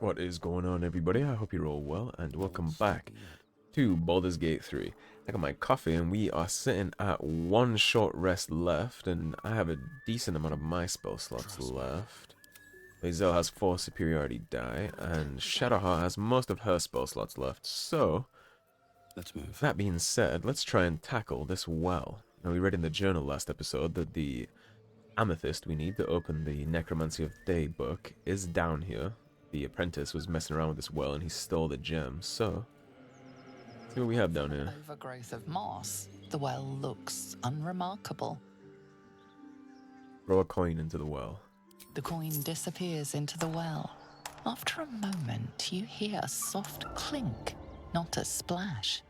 What is going on, everybody? I hope you're all well, and welcome back to Baldur's Gate 3. I got my coffee, and we are sitting at one short rest left, and I have a decent amount of my spell slots left. Lae'zel has 4 superiority die, and Shadowheart has most of her spell slots left. So, let's move. That being said, let's try and tackle this well. Now, we read in the journal last episode that the amethyst we need to open the Necromancy of Thay book is down here. The apprentice was messing around with this well and he stole the gem, so let's see what we have down here. Overgrowth of moss. The well looks unremarkable. Throw a coin into the well. The coin disappears into the well. After a moment, you hear a soft clink, not a splash.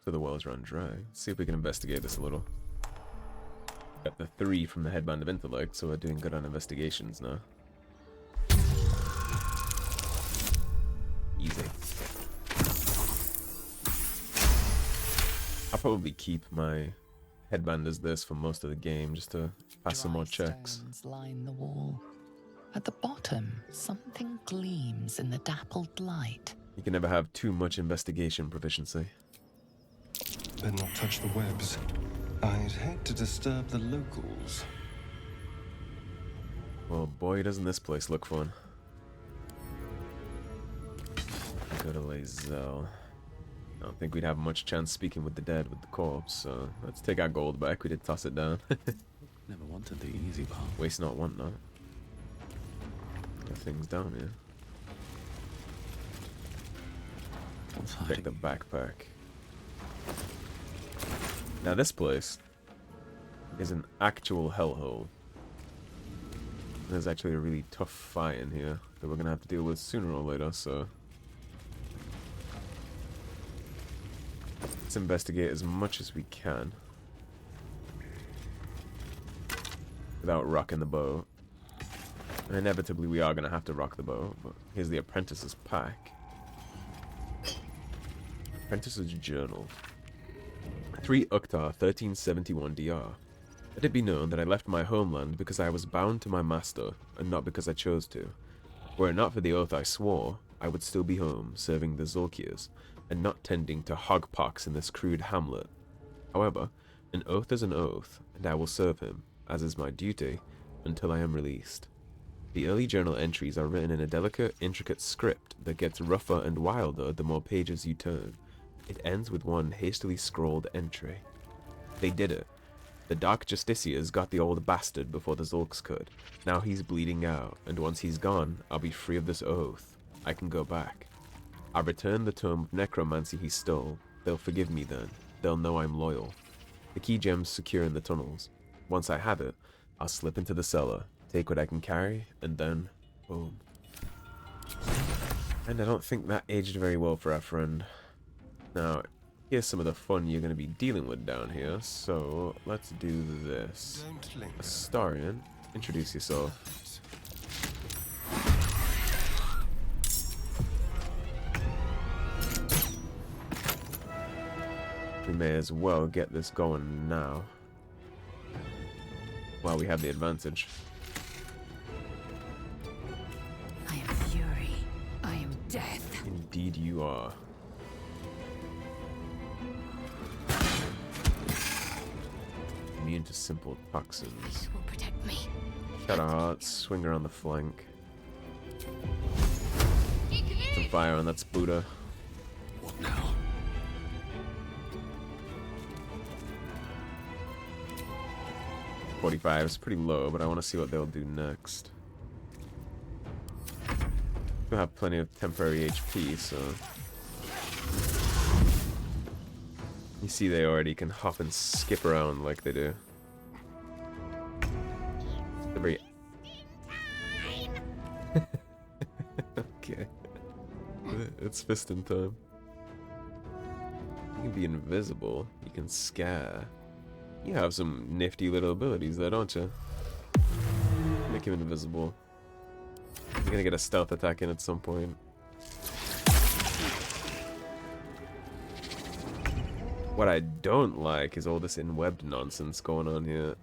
So the well's run dry. Let's see if we can investigate this a little. Got the 3 from the Headband of Intellect, so we're doing good on investigations now. Easy. I'll probably keep my headband as this for most of the game, just to pass some more checks. Stones line the wall. At the bottom, something gleams in the dappled light. You can never have too much investigation proficiency. Better not touch the webs. I'd hate to disturb the locals. Well, boy, doesn't this place look fun. Go to Lae'zel. I don't think we'd have much chance speaking with the dead with the corpse, so let's take our gold back. We did toss it down. Never wanted the easy path. Waste not, want not. Got things down here. Check the backpack. Now this place is an actual hellhole. There's actually a really tough fight in here that we're gonna have to deal with sooner or later, so let's investigate as much as we can without rocking the boat. And inevitably we are gonna have to rock the boat, but here's the apprentice's pack. Apprentice's journal. 3 Ukhtar 1371 DR. Let it be known that I left my homeland because I was bound to my master, and not because I chose to. Were it not for the oath I swore, I would still be home, serving the Zolkiers, and not tending to hogpox in this crude hamlet. However, an oath is an oath, and I will serve him, as is my duty, until I am released. The early journal entries are written in a delicate, intricate script that gets rougher and wilder the more pages you turn. It ends with one hastily scrawled entry. They did it. The Dark Justiciars got the old bastard before the Zolks could. Now he's bleeding out, and once he's gone, I'll be free of this oath. I can go back. I return the tome of necromancy he stole. They'll forgive me then. They'll know I'm loyal. The key gem's secure in the tunnels. Once I have it, I'll slip into the cellar, take what I can carry, and then, boom. And I don't think that aged very well for our friend. Now, here's some of the fun you're going to be dealing with down here, so let's do this. Astarion, introduce yourself. We may as well get this going now, while we have the advantage. I am fury. I am death. Indeed you are. Immune to simple toxins. You will protect me. Shadowheart, swing around the flank. Some fire on that spooter. What now? .45 is pretty low, but I want to see what they'll do next. We'll have plenty of temporary HP, so you see they already can hop and skip around like they do. They're very okay. It's fisting time. You can be invisible. You can scare. You have some nifty little abilities there, don't you? Make him invisible. You're gonna get a stealth attack in at some point. What I don't like is all this in-webbed nonsense going on here.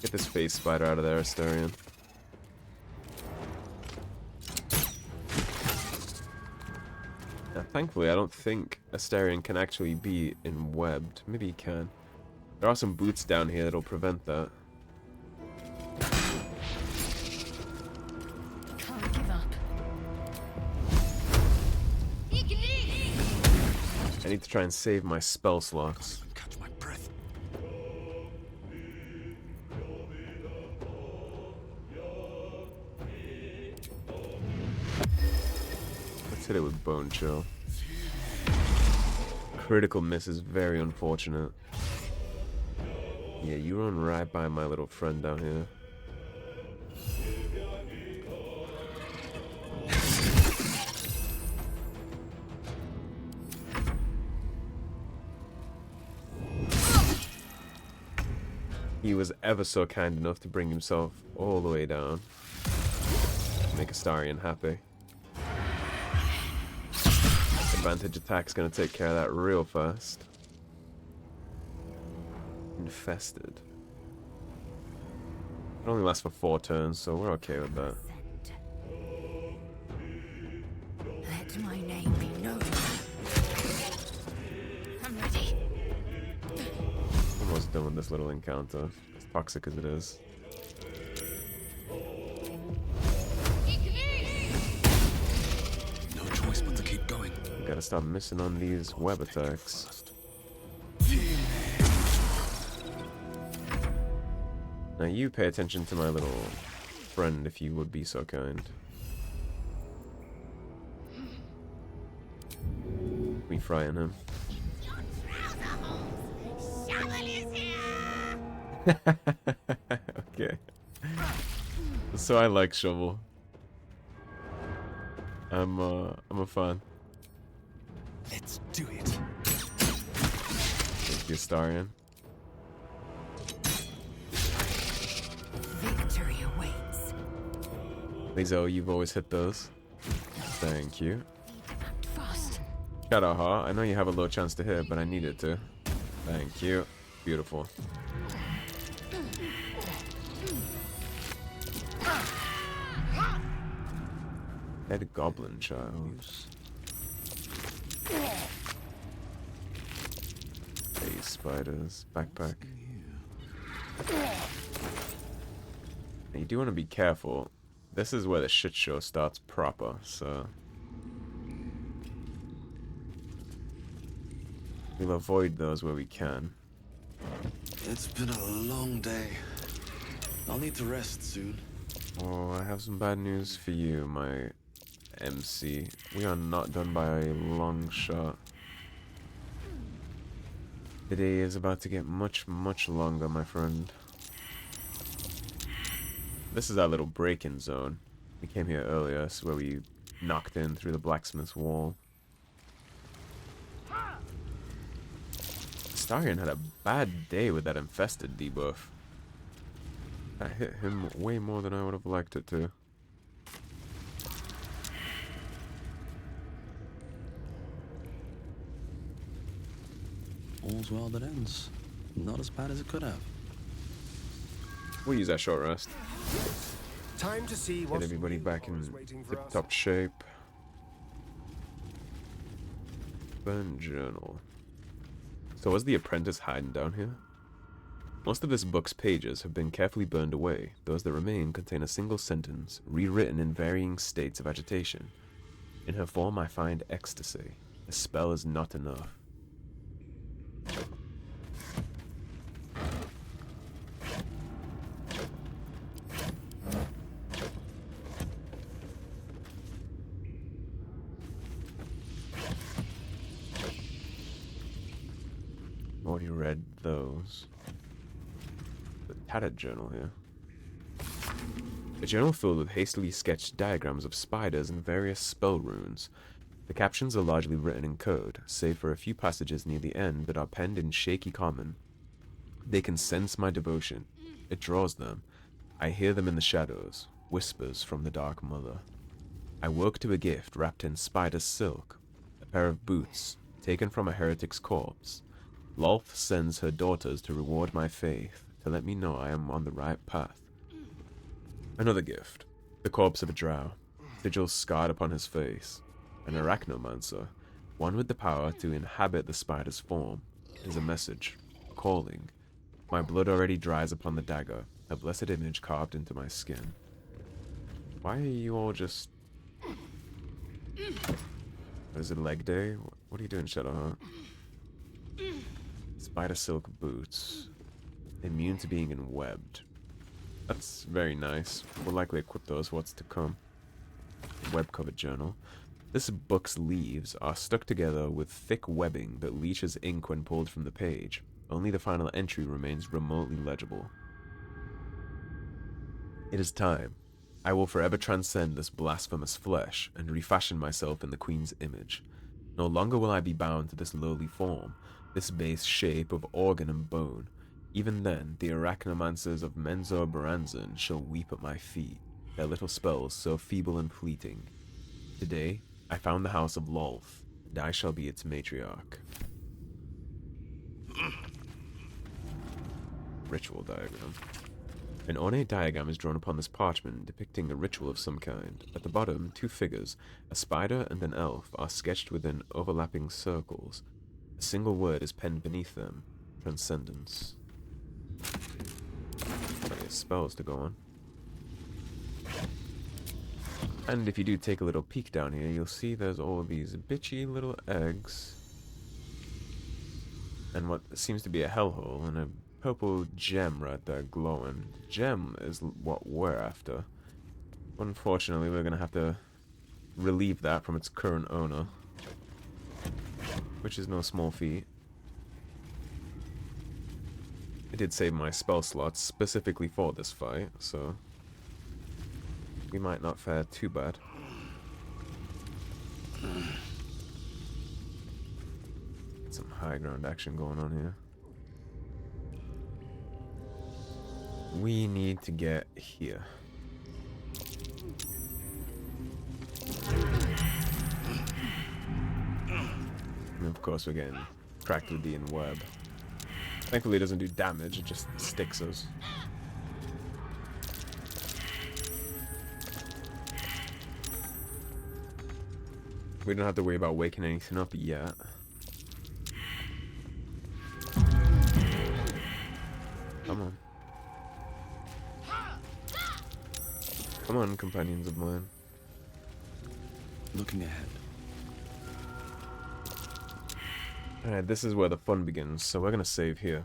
Get this face spider out of there, Astarion. Now, thankfully, I don't think Astarion can actually be in webbed. Maybe he can. There are some boots down here that'll prevent that. Can't give up. I need to try and save my spell slots. Catch my breath. Let's hit it with Bone Chill. Critical miss is very unfortunate. Yeah, you run right by my little friend down here. He was ever so kind enough to bring himself all the way down. Make Astarion happy. Advantage attack's gonna take care of that real fast. Infested. It only lasts for 4 turns, so we're okay with that. Let my name be known. I'm ready. Almost done with this little encounter, as toxic as it is. No choice but to keep going. Gotta stop missing on these web attacks. Now you pay attention to my little friend if you would be so kind. We frying him. Okay. So I like Shovel. I'm a fan. Let's do it. Thank you, Astarion. Victory awaits. Lizzo, you've always hit those. Thank you. Act fast. Shadowheart, I know you have a low chance to hit, but I needed to. Thank you. Beautiful. Dead goblin child. Hey, spiders. Backpack. You do want to be careful. This is where the shit show starts proper, so we'll avoid those where we can. It's been a long day. I'll need to rest soon. Oh, I have some bad news for you, my MC. We are not done by a long shot. The day is about to get much, much longer, my friend. This is our little break-in zone. We came here earlier, so where we knocked in through the blacksmith's wall. Astarion had a bad day with that infested debuff. I hit him way more than I would have liked it to. All's well that ends. Not as bad as it could have. We'll use that short rest. Time to see Get what everybody back in tip-top shape. Burn journal. So was the apprentice hiding down here? Most of this book's pages have been carefully burned away. Those that remain contain a single sentence, rewritten in varying states of agitation. In her form I find ecstasy. A spell is not enough. Already read those. The tattered journal here. A journal filled with hastily sketched diagrams of spiders and various spell runes. The captions are largely written in code, save for a few passages near the end that are penned in shaky common. They can sense my devotion. It draws them. I hear them in the shadows, whispers from the Dark Mother. I woke to a gift wrapped in spider silk, a pair of boots, taken from a heretic's corpse. Lolth sends her daughters to reward my faith, to let me know I am on the right path. Another gift, the corpse of a drow, sigils scarred upon his face. An arachnomancer, one with the power to inhabit the spider's form. It is a message, a calling. My blood already dries upon the dagger, a blessed image carved into my skin. Why are you all just... Is it leg day? What are you doing, Shadowheart? Spider silk boots. Immune to being enwebbed. That's very nice. We'll likely equip those for what's to come. Web-covered journal. This book's leaves are stuck together with thick webbing that leaches ink when pulled from the page. Only the final entry remains remotely legible. It is time. I will forever transcend this blasphemous flesh and refashion myself in the Queen's image. No longer will I be bound to this lowly form, this base shape of organ and bone. Even then, the arachnomancers of Menzor Baranzan shall weep at my feet, their little spells so feeble and fleeting. Today, I found the house of Lolth, and I shall be its matriarch. Ritual diagram. An ornate diagram is drawn upon this parchment depicting a ritual of some kind. At the bottom, two figures, a spider and an elf, are sketched within overlapping circles. A single word is penned beneath them. Transcendence. Plenty of spells to go on. And if you do take a little peek down here, you'll see there's all these bitchy little eggs. And what seems to be a hellhole, and a purple gem right there glowing. Gem is what we're after. Unfortunately, we're going to have to relieve that from its current owner. Which is no small feat. I did save my spell slots specifically for this fight, so we might not fare too bad. Some high ground action going on here. We need to get here. And of course we're getting cracked with the web. Thankfully it doesn't do damage, it just sticks us. We don't have to worry about waking anything up yet. Come on. Come on, companions of mine. Looking ahead. Alright, this is where the fun begins, so we're gonna save here.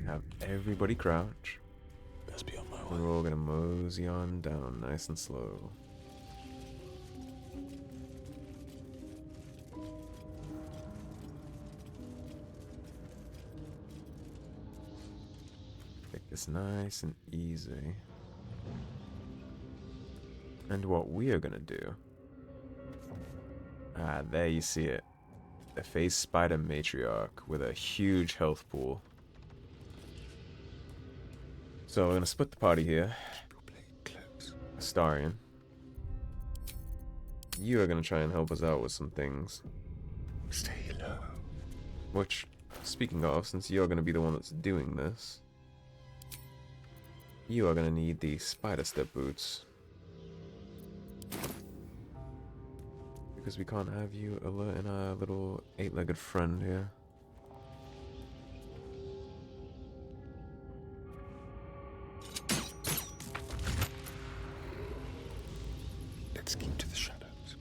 Have everybody crouch. Best be on my We're way. all gonna mosey on down, nice and slow. Take this nice and easy. And what we are gonna do... Ah, there you see it. The face spider matriarch with a huge health pool. So we're gonna split the party here. Astarion, you are gonna try and help us out with some things. Stay low. Which, speaking of, since you're gonna be the one that's doing this, you are gonna need the spider step boots. Because we can't have you alerting our little 8-legged friend here. Let's keep to the shadows.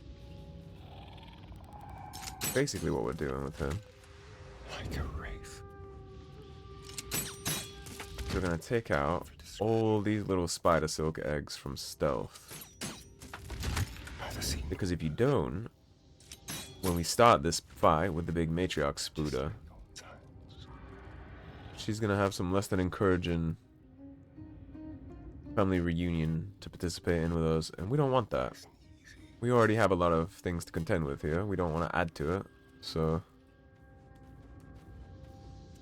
Basically what we're doing with him. Like a wraith. We're gonna take out all these little spider silk eggs from stealth. Because if you don't, when we start this fight with the big matriarch spooter, she's gonna have some less than encouraging family reunion to participate in with us, and we don't want that. We already have a lot of things to contend with here. We don't want to add to it, so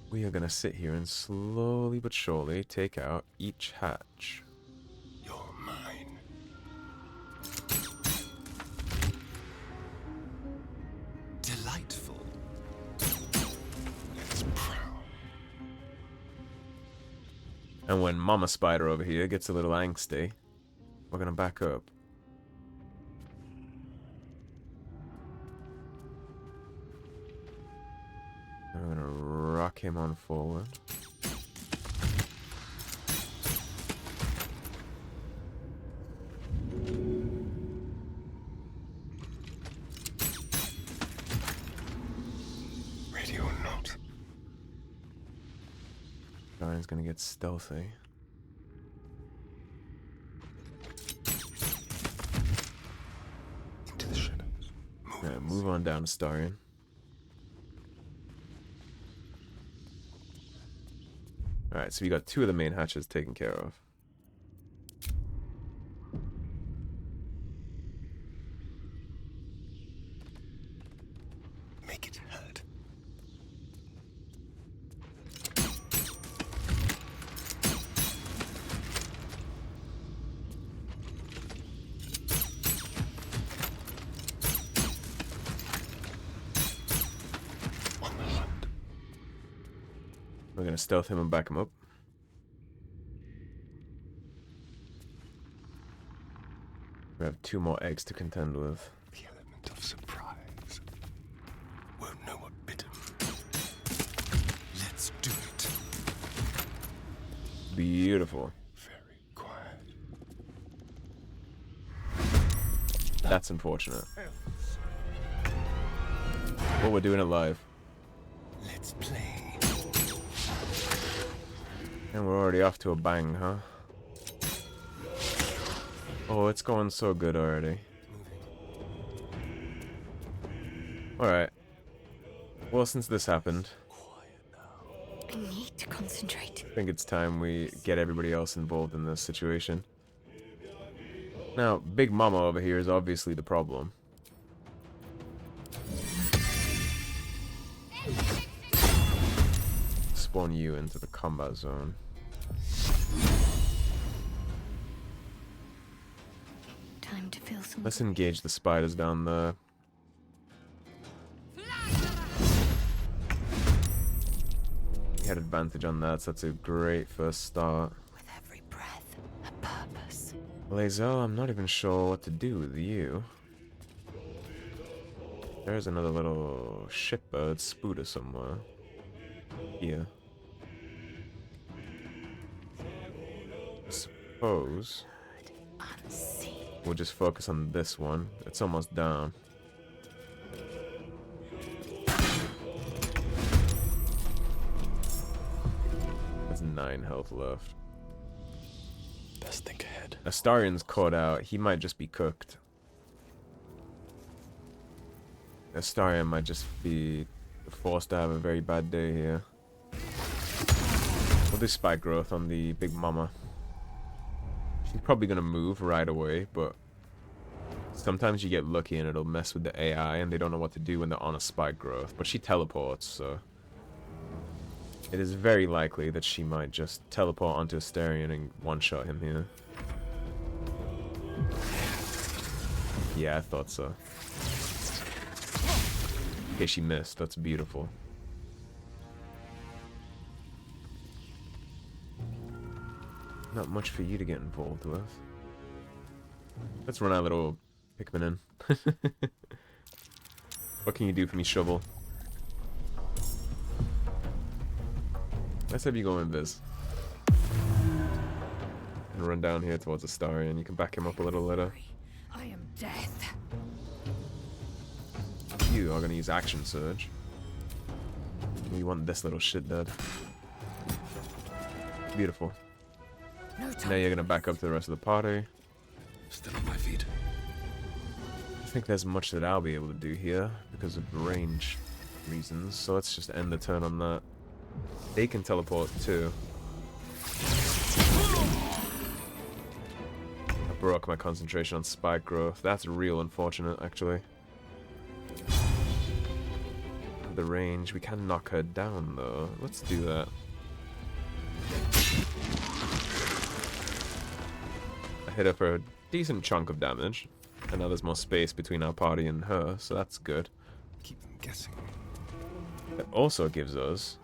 we are gonna sit here and slowly but surely take out each hatch. You're mine. Delightful. Let's prowl. And when Mama Spider over here gets a little angsty, we're gonna back up. I'm gonna rock him on forward. Ready or not. Ryan's gonna get stealthy. Into the shadows. Yeah, move on down to Starion. Alright, so we got 2 of the main hatches taken care of. Make it hurt. On the hunt. We're gonna stealth him and back him up. We have 2 more eggs to contend with. The element of surprise. Won't know what bit him. Let's do it. Beautiful. Very quiet. That's unfortunate. Well, we're doing it live. Let's play. And we're already off to a bang, huh? Oh, it's going so good already. Alright. Well, since this happened, I need to concentrate. I think it's time we get everybody else involved in this situation. Now, Big Mama over here is obviously the problem. Spawn you into the combat zone. Time to feel some. Let's engage the spiders down there. We had advantage on that, so that's a great first start. With every breath, a purpose. Lae'zel, I'm not even sure what to do with you. There's another little shipbird spooter somewhere. Here. I suppose Unseen. we'll just focus on this one. It's almost down. That's 9 health left. Best think ahead. Astarion's caught out. He might just be cooked. Astarion might just be forced to have a very bad day here. We'll do spike growth on the Big Mama. She's probably gonna move right away, but sometimes you get lucky and it'll mess with the AI and they don't know what to do when they're on a spike growth. But she teleports, so it is very likely that she might just teleport onto Astarion and one-shot him here. Yeah, I thought so. Okay, she missed. That's beautiful. Not much for you to get involved with. Let's run our little Pikmin in. What can you do for me, Shovel? Let's have you go invis. And run down here towards Astarion. You can back him up a little later. I am death. You are going to use Action Surge. We want this little shit dead. Beautiful. No time. Now you're going to back up to the rest of the party. Still on my feet. I don't think there's much that I'll be able to do here because of range reasons. So let's just end the turn on that. They can teleport too. I broke my concentration on spike growth. That's real unfortunate, actually. The range, we can knock her down though. Let's do that. I hit her for a decent chunk of damage. And now there's more space between our party and her, so that's good. Keep them guessing. It also gives us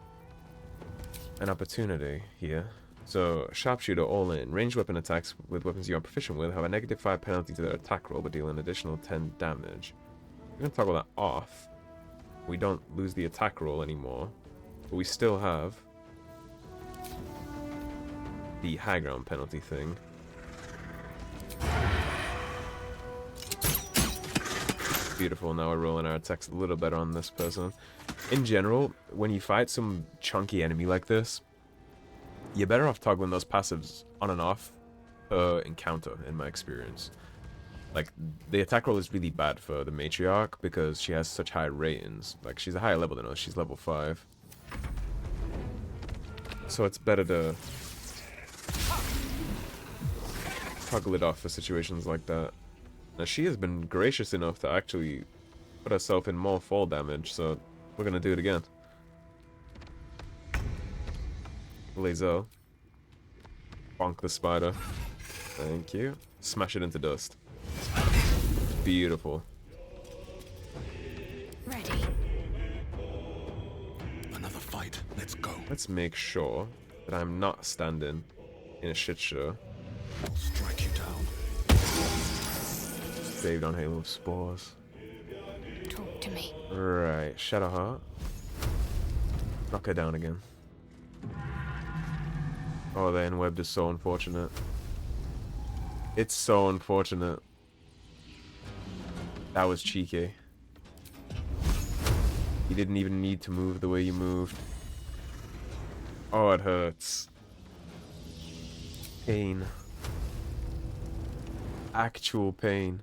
an opportunity here. So, sharpshooter all in. Ranged weapon attacks with weapons you are proficient with have a -5 penalty to their attack roll, but deal an additional 10 damage. We're going to toggle that off. We don't lose the attack roll anymore. But we still have the high ground penalty thing. Beautiful, now we're rolling our attacks a little better on this person. In general, when you fight some chunky enemy like this, you're better off toggling those passives on and off per encounter, in my experience. Like, the attack roll is really bad for the Matriarch because she has such high ratings. Like, she's a higher level than us, she's level 5. So it's better to toggle it off for situations like that. Now, she has been gracious enough to actually put herself in more fall damage, so we're gonna do it again. Laser. Bonk the spider. Thank you. Smash it into dust. Beautiful. Ready. Another fight. Let's go. Let's make sure that I'm not standing in a shit show. I'll strike you down. Saved on Halo of Spores. Talk to me. Right, Shadowheart. Knock her down again. Oh, the N-Webbed is so unfortunate. It's so unfortunate. That was cheeky. You didn't even need to move the way you moved. Oh, it hurts. Pain. Actual pain.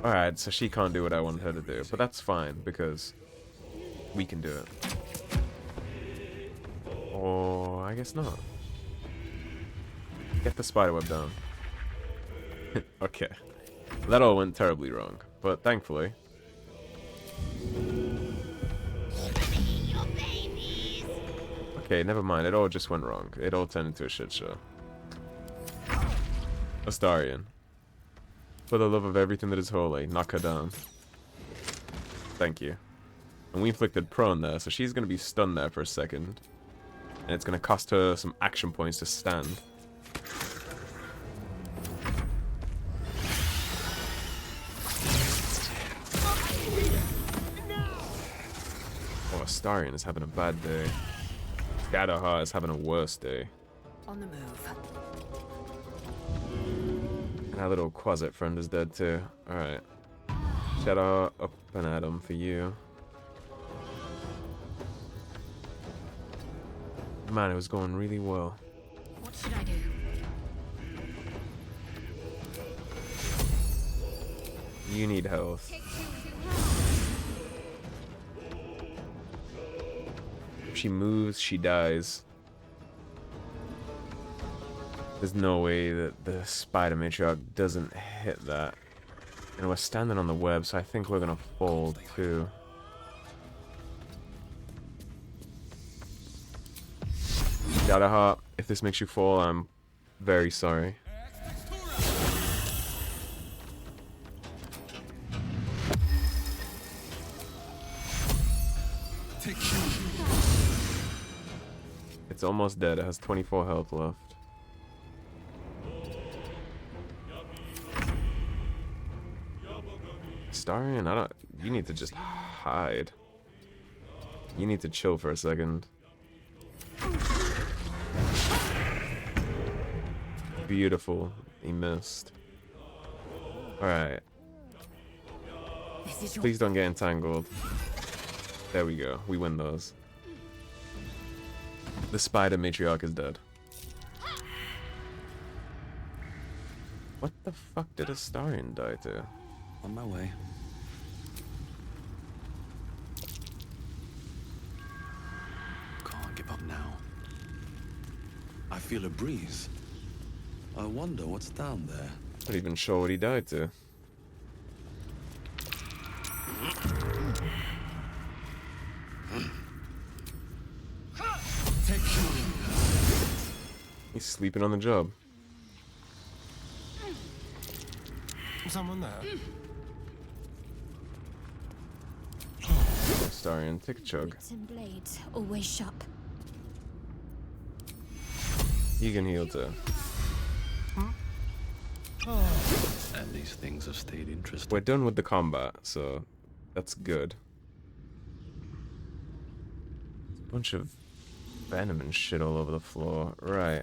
Alright, so she can't do what I wanted her to do, but that's fine, because we can do it. Or I guess not. Get the spiderweb down. Okay. That all went terribly wrong, but thankfully... Okay, never mind, it all just went wrong. It all turned into a shit show. Astarion. For the love of everything that is holy, knock her down. Thank you. And we inflicted prone there, so she's going to be stunned there for a second. And it's going to cost her some action points to stand. Oh, Astarion is having a bad day. Shadowheart is having a worse day. On the move. And our little Quasit friend is dead too. Alright. Shadowheart up and at him for you. Man, it was going really well. What should I do? You need health. If she moves, she dies. There's no way that the Spider Matriarch doesn't hit that. And we're standing on the web, so I think we're gonna fall too. Shadowheart, if this makes you fall, I'm very sorry. It's almost dead. It has 24 health left. Astarion, I don't... You need to just hide. You need to chill for a second. Beautiful. He missed. Alright. Please don't get entangled. There we go. We win those. The Spider Matriarch is dead. What the fuck did Astarion die to? On my way. Can't give up now. I feel a breeze. I wonder what's down there. Not even sure what he died to. He's sleeping on the job. Someone there? Astarion, take a chug. Wits and blades, always sharp. You can heal too. And these things have stayed interesting. We're done with the combat, so that's good. Bunch of venom and shit all over the floor. Right.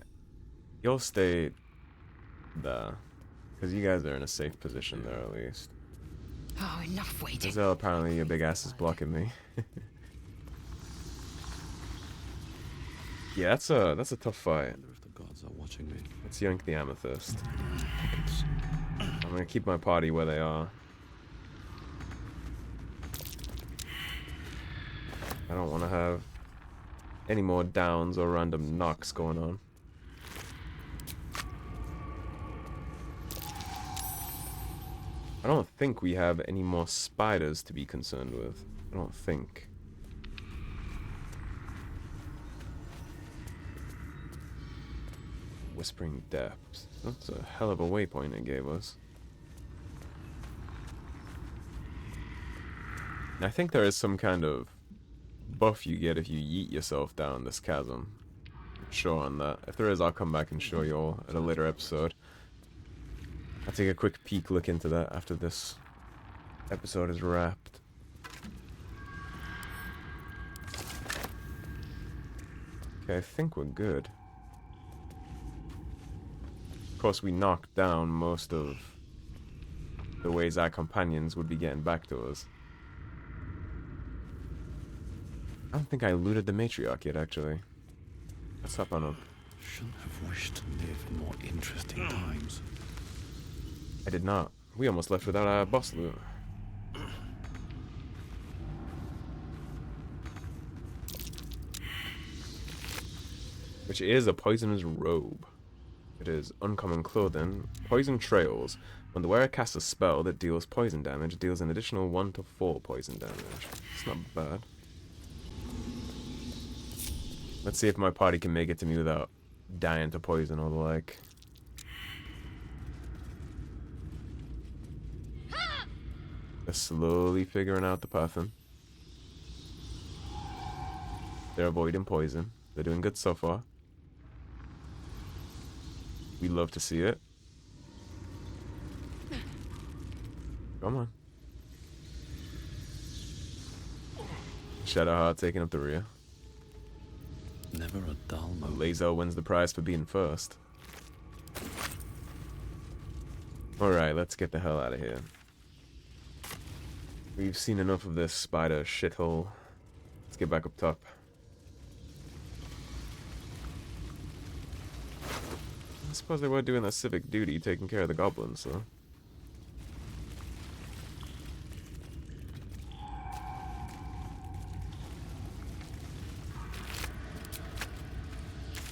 You'll stay there. Because you guys are in a safe position there, at least. Oh, enough waiting. Giselle, apparently your big ass is blocking me. Yeah, that's a tough fight. I wonder if the gods are watching me. Let's yank the amethyst. I'm gonna keep my party where they are. I don't want to have any more downs or random knocks going on. I don't think we have any more spiders to be concerned with. I don't think. Whispering Depths. That's a hell of a waypoint it gave us. And I think there is some kind of buff you get if you yeet yourself down this chasm. I'm sure on that. If there is, I'll come back and show you all at a later episode. I'll take a quick peek look into that after this episode is wrapped. Okay, I think we're good. Of course, we knocked down most of the ways our companions would be getting back to us. I don't think I looted the Matriarch yet, actually. Let's hop on up. Shouldn't have wished to live in more interesting times. I did not. We almost left without our boss loot. Which is a poisoner's robe. It is uncommon clothing. Poison trails. When the wearer casts a spell that deals poison damage, it deals an additional 1 to 4 poison damage. It's not bad. Let's see if my party can make it to me without dying to poison or the like. They're slowly figuring out the pattern. They're avoiding poison. They're doing good so far. We love to see it. Come on. Shadowheart taking up the rear. Never a dull moment. Laser wins the prize for being first. Alright, let's get the hell out of here. We've seen enough of this spider shithole. Let's get back up top. I suppose they were doing their civic duty, taking care of the goblins, so.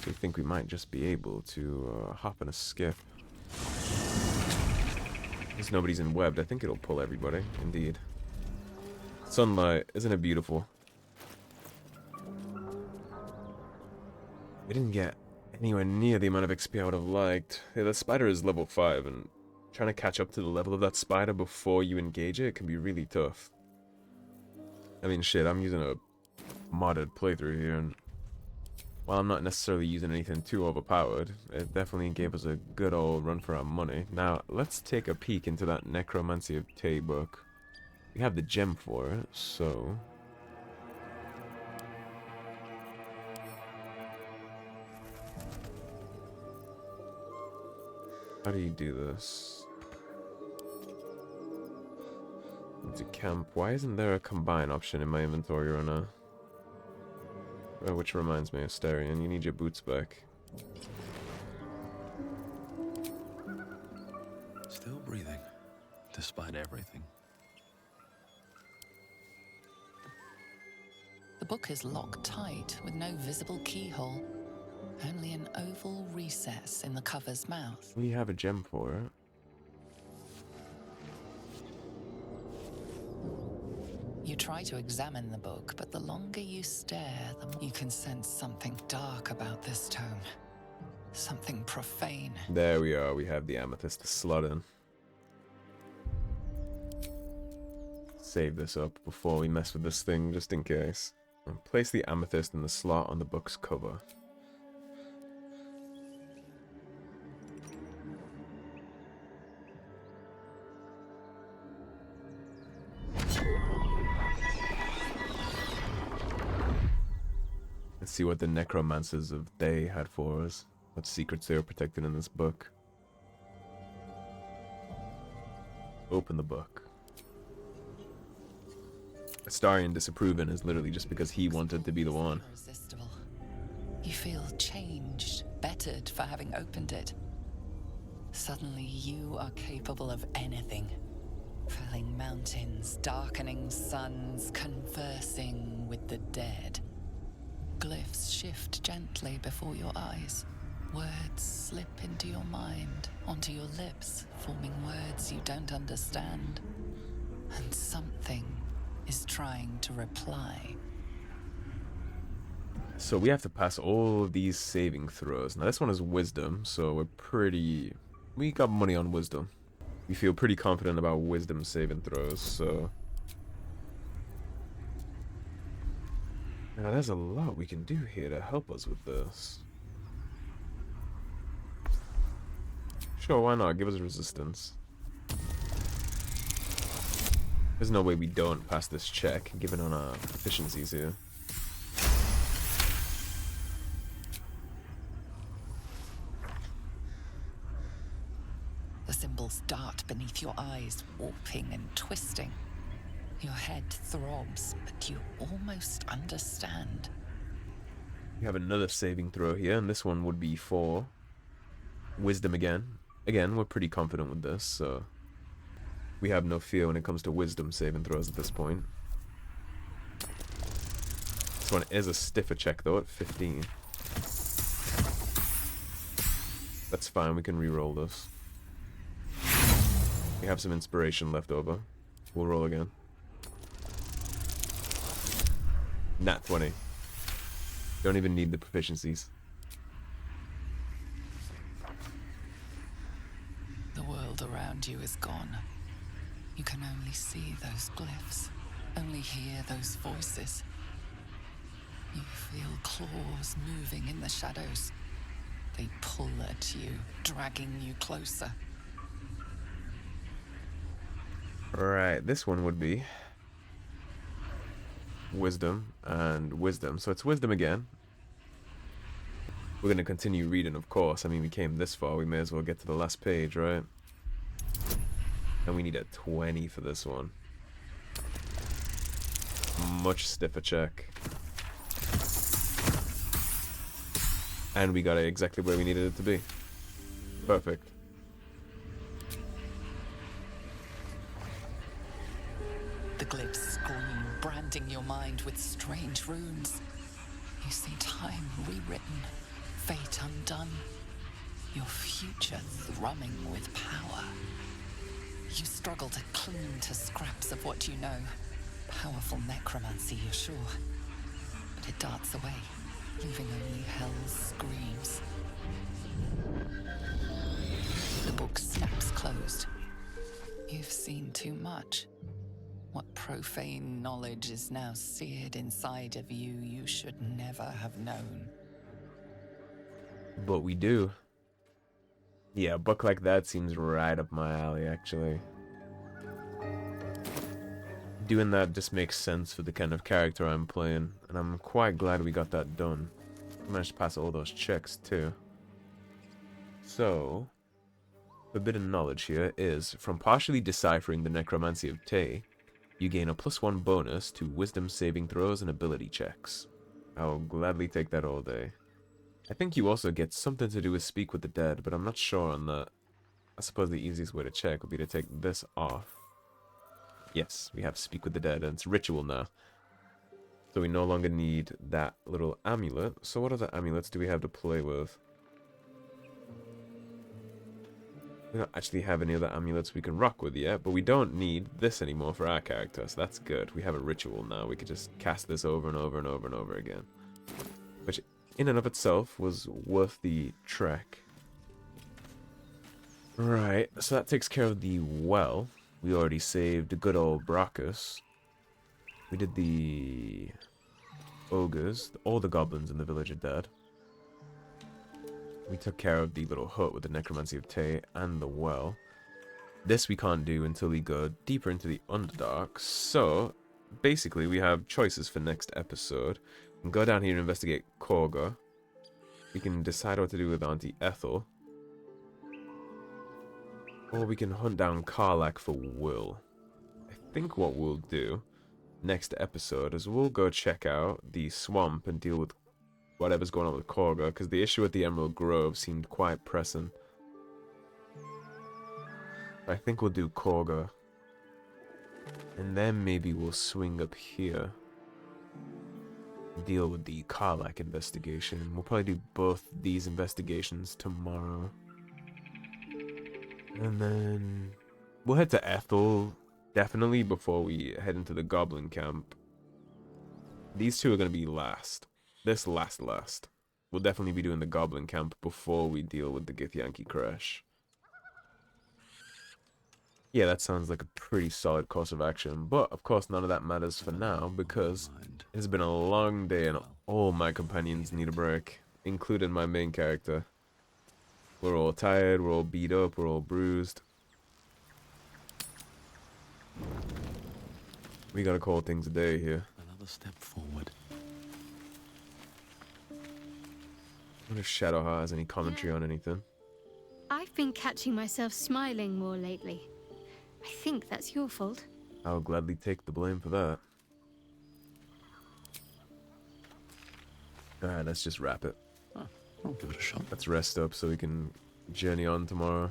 I think we might just be able to hop in a skip. Because nobody's in webbed, I think it'll pull everybody, indeed. Sunlight, isn't it beautiful? We didn't get anywhere near the amount of XP I would have liked. Yeah, the spider is level 5, and trying to catch up to the level of that spider before you engage it can be really tough. I mean, shit, I'm using a modded playthrough here, and while I'm not necessarily using anything too overpowered, it definitely gave us a good old run for our money. Now, let's take a peek into that Necromancy of Thay book. We have the gem for it, so... how do you do this? Into camp. Why isn't there a combine option in my inventory or not? Which reminds me, Asterion, you need your boots back. Still breathing, despite everything. The book is locked tight with no visible keyhole. Only an oval recess in the cover's mouth. We have a gem for it. You try to examine the book, but the longer you stare, the more you can sense something dark about this tome. Something profane. There we are, we have the amethyst to slot in. Save this up before we mess with this thing, just in case. And place the amethyst in the slot on the book's cover. see what the Necromancers of Thay had for us. What secrets they were protected in this book. Open the book. Astarion disapproving is literally just because he wanted to be the one. Irresistible. You feel changed, bettered for having opened it. Suddenly you are capable of anything. Felling mountains, darkening suns, conversing with the dead. Glyphs shift gently before your eyes. Words slip into your mind, onto your lips, forming words you don't understand. And something is trying to reply. So we have to pass all of these saving throws. Now this one is wisdom, so we got money on wisdom. We feel pretty confident about wisdom saving throws, so... Now there's a lot we can do here to help us with this. Sure, why not? Give us resistance. There's no way we don't pass this check, given on our efficiencies here. The symbols dart beneath your eyes, warping and twisting. Your head throbs, but you almost understand. We have another saving throw here, and this one would be for wisdom again. Again, we're pretty confident with this, so we have no fear when it comes to wisdom saving throws at this point. This one is a stiffer check though at 15. That's fine, we can re-roll this. We have some inspiration left over. We'll roll again. Nat 20. Don't even need the proficiencies. The world around you is gone. You can only see those glyphs, only hear those voices. You feel claws moving in the shadows. They pull at you, dragging you closer. Alright, this one would be wisdom and wisdom. So it's wisdom again. We're going to continue reading, of course. I mean, we came this far. We may as well get to the last page, right? And we need a 20 for this one. Much stiffer check. And we got it exactly where we needed it to be. Perfect. The glyphs scream, branding your mind with strange runes. You see time rewritten, fate undone, your future thrumming with power. You struggle to cling to scraps of what you know. Powerful necromancy, you're sure. But it darts away, leaving only hell's screams. The book snaps closed. You've seen too much. What profane knowledge is now seared inside of you you should never have known. But we do. Yeah, a book like that seems right up my alley, actually. Doing that just makes sense for the kind of character I'm playing, and I'm quite glad we got that done. I managed to pass all those checks, too. So, forbidden knowledge here is, from partially deciphering the Necromancy of Thay, you gain a +1 bonus to wisdom saving throws and ability checks. I'll gladly take that all day. I think you also get something to do with Speak with the Dead, but I'm not sure on that. I suppose the easiest way to check would be to take this off. Yes, we have Speak with the Dead, and it's ritual now. So we no longer need that little amulet. So what other amulets do we have to play with? We don't actually have any other amulets we can rock with yet, but we don't need this anymore for our character, so that's good. We have a ritual now. We could just cast this over and over and over and over again. Which, in and of itself, was worth the trek. Right, so that takes care of the well. We already saved good old Brachus. We did the ogres. All the goblins in the village are dead. We took care of the little hut with the Necromancy of Thay and the well. This we can't do until we go deeper into the Underdark. So, basically, we have choices for next episode. can go down here and investigate Korga. We can decide what to do with Auntie Ethel. Or we can hunt down Karlach for Will. I think what we'll do next episode is we'll go check out the swamp and deal with whatever's going on with Korga, because the issue with the Emerald Grove seemed quite pressing. I think we'll do Korga. And then maybe we'll swing up here. Deal with the Karlach investigation. We'll probably do both these investigations tomorrow. And then we'll head to Ethel, definitely, before we head into the Goblin camp. These two are going to be last. This last. We'll definitely be doing the Goblin camp before we deal with the Githyanki crash. Yeah, that sounds like a pretty solid course of action, but of course none of that matters for now, because it has been a long day and all my companions need a break, including my main character. We're all tired, we're all beat up, we're all bruised. We gotta call things a day here. Another step forward. I wonder if Shadowheart has any commentary on anything. I've been catching myself smiling more lately. I think that's your fault. I'll gladly take the blame for that. Alright, let's just wrap it. I'll give it a shot. Let's rest up so we can journey on tomorrow.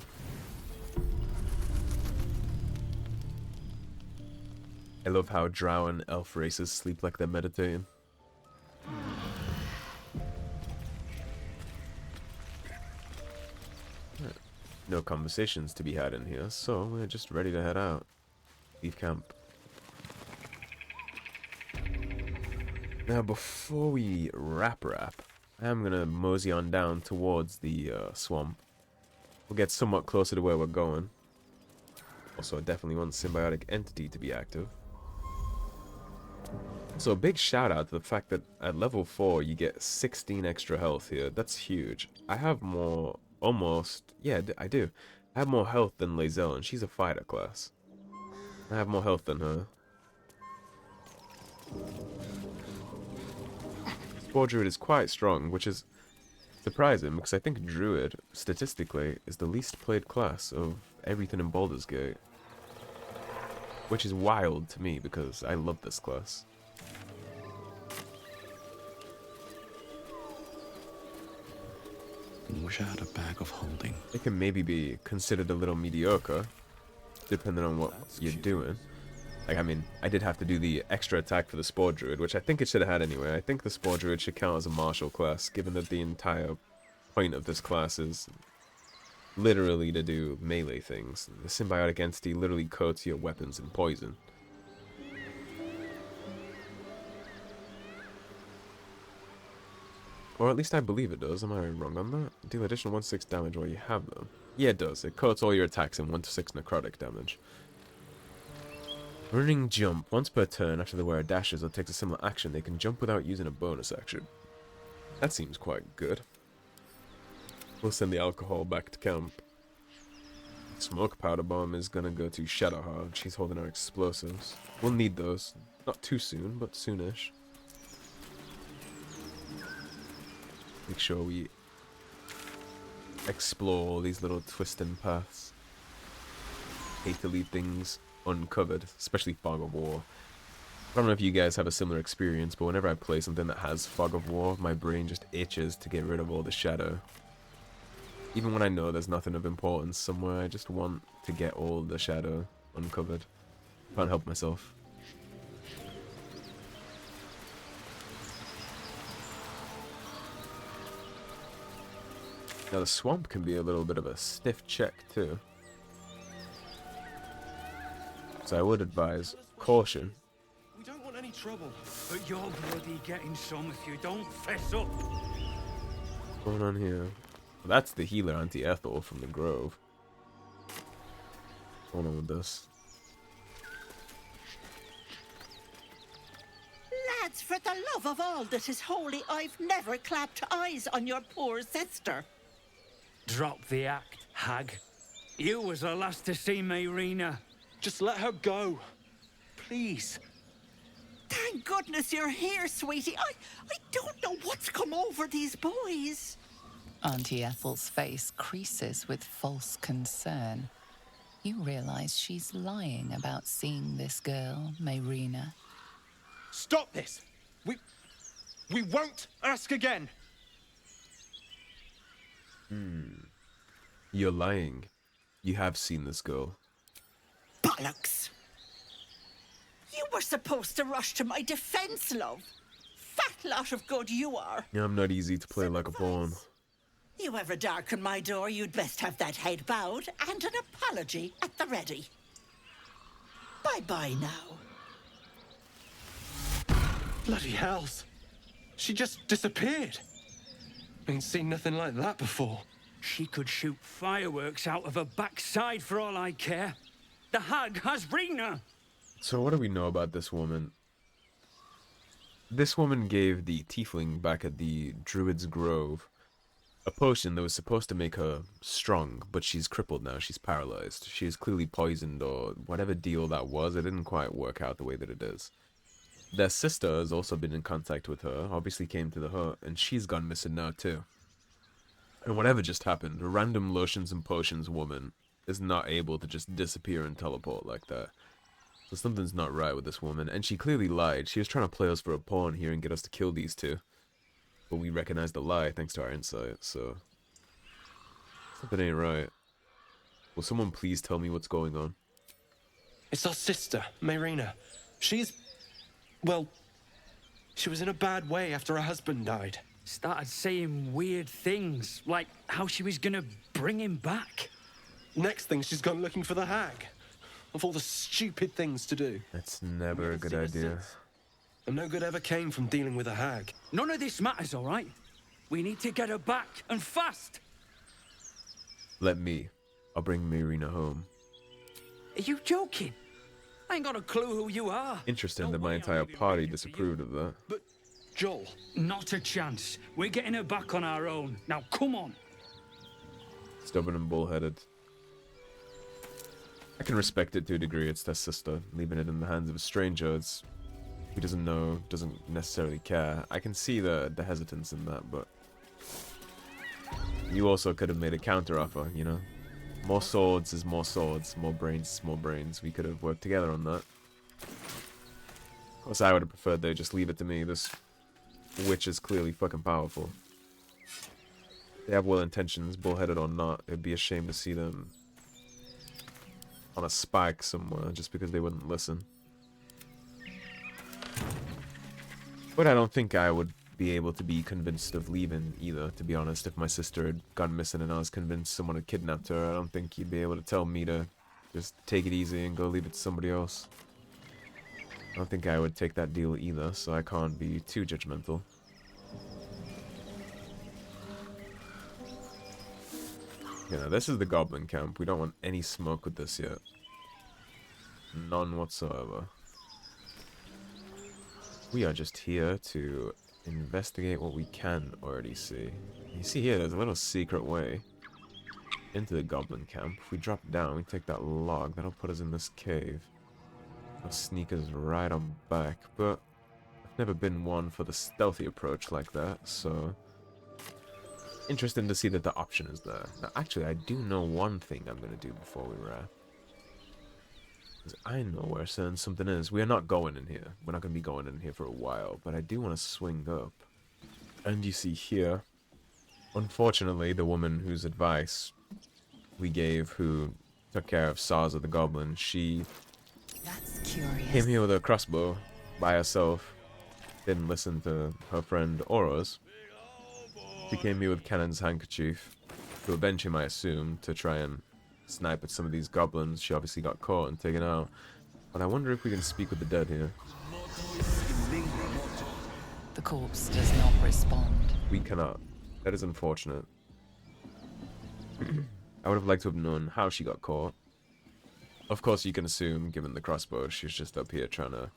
I love how drow and elf races sleep like they're meditating. No conversations to be had in here, so we're just ready to head out. Leave camp. Now, before we wrap, I'm gonna mosey on down towards the swamp. We'll get somewhat closer to where we're going. Also, I definitely want Symbiotic Entity to be active. So a big shout out to the fact that at level 4 you get 16 extra health here. That's huge. I have more, almost, yeah, I do. I have more health than Lae'zel, and she's a fighter class. I have more health than her. Spore Druid is quite strong, which is surprising because I think Druid, statistically, is the least played class of everything in Baldur's Gate. Which is wild to me because I love this class. Wish I had a bag of holding. It can maybe be considered a little mediocre, depending on what you're doing. Like, I mean, I did have to do the extra attack for the Spore Druid, which I think it should have had anyway. I think the Spore Druid should count as a martial class, given that the entire point of this class is literally to do melee things. The Symbiotic Entity literally coats your weapons in poison. Or at least I believe it does. Am I wrong on that? Deal additional 1/6 damage while you have them. Yeah, it does. It coats all your attacks in 1/6 necrotic damage. Running jump. Once per turn, after the wearer dashes or takes a similar action, they can jump without using a bonus action. That seems quite good. We'll send the alcohol back to camp. Smoke powder bomb is gonna go to Shadowheart. She's holding our explosives. We'll need those. Not too soon, but soonish. Make sure we explore all these little twisting paths. Hate to leave things uncovered, especially Fog of War. I don't know if you guys have a similar experience, but whenever I play something that has Fog of War, my brain just itches to get rid of all the shadow. Even when I know there's nothing of importance somewhere, I just want to get all the shadow uncovered. Can't help myself. Now the swamp can be a little bit of a stiff check too. So I would advise caution. We don't want any trouble. But you're bloody getting some if you don't fess up. What's going on here? Well, that's the healer Auntie Ethel from the Grove. What's going on with this? Lads, for the love of all that is holy, I've never clapped eyes on your poor sister. Drop the act, hag. You was the last to see me, Rena. Just let her go. Please. Thank goodness you're here, sweetie. I don't know what's come over these boys. Auntie Ethel's face creases with false concern. You realize she's lying about seeing this girl, Mayrina. Stop this! We won't ask again! You're lying. You have seen this girl. Bollocks! You were supposed to rush to my defense, love. Fat lot of good you are. Yeah, I'm not easy to play like a pawn. You ever darken my door, you'd best have that head bowed and an apology at the ready. Bye-bye now. Bloody hells. She just disappeared. Ain't seen nothing like that before. She could shoot fireworks out of her backside for all I care. The hag has Rina. So what do we know about this woman? This woman gave the tiefling back at the Druid's Grove a potion that was supposed to make her strong, but she's crippled now. She's paralyzed. She's clearly poisoned, or whatever deal that was. It didn't quite work out the way that it is. Their sister has also been in contact with her, obviously came to the hut, and she's gone missing now too. And whatever just happened, a random lotions and potions woman is not able to just disappear and teleport like that. So something's not right with this woman, and she clearly lied. She was trying to play us for a pawn here and get us to kill these two. But we recognized the lie thanks to our insight, so... something ain't right. Will someone please tell me what's going on? It's our sister, Mayrina. Well, she was in a bad way after her husband died. Started saying weird things, like how she was gonna bring him back. Next thing, she's gone looking for the hag. Of all the stupid things to do. That's never a good idea. And no good ever came from dealing with a hag. None of this matters, all right? We need to get her back, and fast! Let me. I'll bring Mayrina home. Are you joking? I ain't got a clue who you are. Interesting that my entire party disapproved of that. But, Joel... Not a chance. We're getting her back on our own. Now, come on. Stubborn and bullheaded. I can respect it to a degree. It's their sister. Leaving it in the hands of a stranger, who doesn't know, doesn't necessarily care. I can see the hesitance in that, but... you also could have made a counter-offer, you know? More swords is more swords, more brains is more brains. We could have worked together on that. Of course, I would have preferred they just leave it to me. This witch is clearly fucking powerful. They have well intentions, bullheaded or not. It'd be a shame to see them on a spike somewhere just because they wouldn't listen. But I don't think I would be able to be convinced of leaving either, to be honest. If my sister had gone missing and I was convinced someone had kidnapped her, I don't think you'd be able to tell me to just take it easy and go leave it to somebody else. I don't think I would take that deal either, so I can't be too judgmental. You know, this is the goblin camp. We don't want any smoke with this yet. None whatsoever. We are just here to investigate what we can already see. You see here, there's a little secret way into the goblin camp. If we drop down, we take that log, that'll put us in this cave. I'll sneak us right on back, but I've never been one for the stealthy approach like that, so... interesting to see that the option is there. Now, actually, I do know one thing I'm going to do before we wrap. Because I know where something is. We are not going in here. We're not going to be going in here for a while, but I do want to swing up. And you see here, unfortunately, the woman whose advice we gave, who took care of Saza the Goblin, she That's curious. came here with a crossbow by herself. Didn't listen to her friend or us. She came here with Cannon's handkerchief to avenge him, I assume, to try and snipe at some of these goblins. She obviously got caught and taken out. But I wonder if we can speak with the dead here. The corpse does not respond. We cannot. That is unfortunate. I would have liked to have known how she got caught. Of course, you can assume, given the crossbow, she's just up here trying to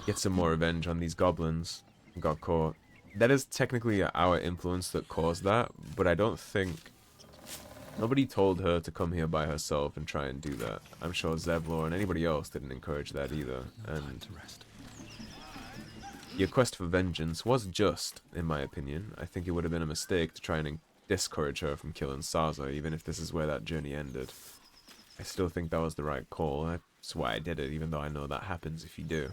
get some more revenge on these goblins and got caught. That is technically our influence that caused that, but I don't think... nobody told her to come here by herself and try and do that. I'm sure Zevlor and anybody else didn't encourage that either, and Your quest for vengeance was just, in my opinion. I think it would have been a mistake to try and discourage her from killing Sarza, even if this is where that journey ended. I still think that was the right call. That's why I did it, even though I know that happens if you do.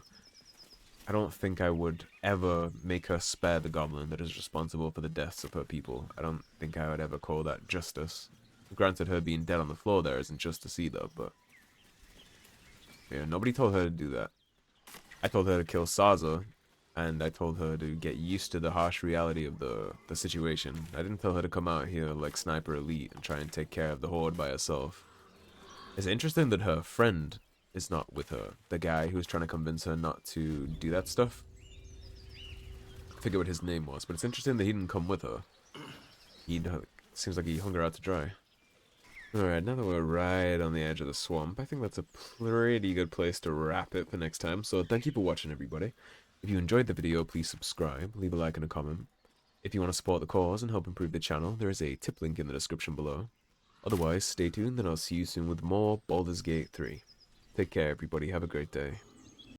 I don't think I would ever make her spare the goblin that is responsible for the deaths of her people. I don't think I would ever call that justice. Granted, her being dead on the floor there isn't justice either, but... yeah, nobody told her to do that. I told her to kill Sarza, and I told her to get used to the harsh reality of the situation. I didn't tell her to come out here like Sniper Elite and try and take care of the Horde by herself. It's interesting that her friend is not with her. The guy who was trying to convince her not to do that stuff. I forget what his name was, but it's interesting that he didn't come with her. Seems like he hung her out to dry. Alright, now that we're right on the edge of the swamp, I think that's a pretty good place to wrap it for next time. So thank you for watching, everybody. If you enjoyed the video, please subscribe, leave a like and a comment. If you want to support the cause and help improve the channel, there is a tip link in the description below. Otherwise, stay tuned and I'll see you soon with more Baldur's Gate 3. Take care, everybody. Have a great day.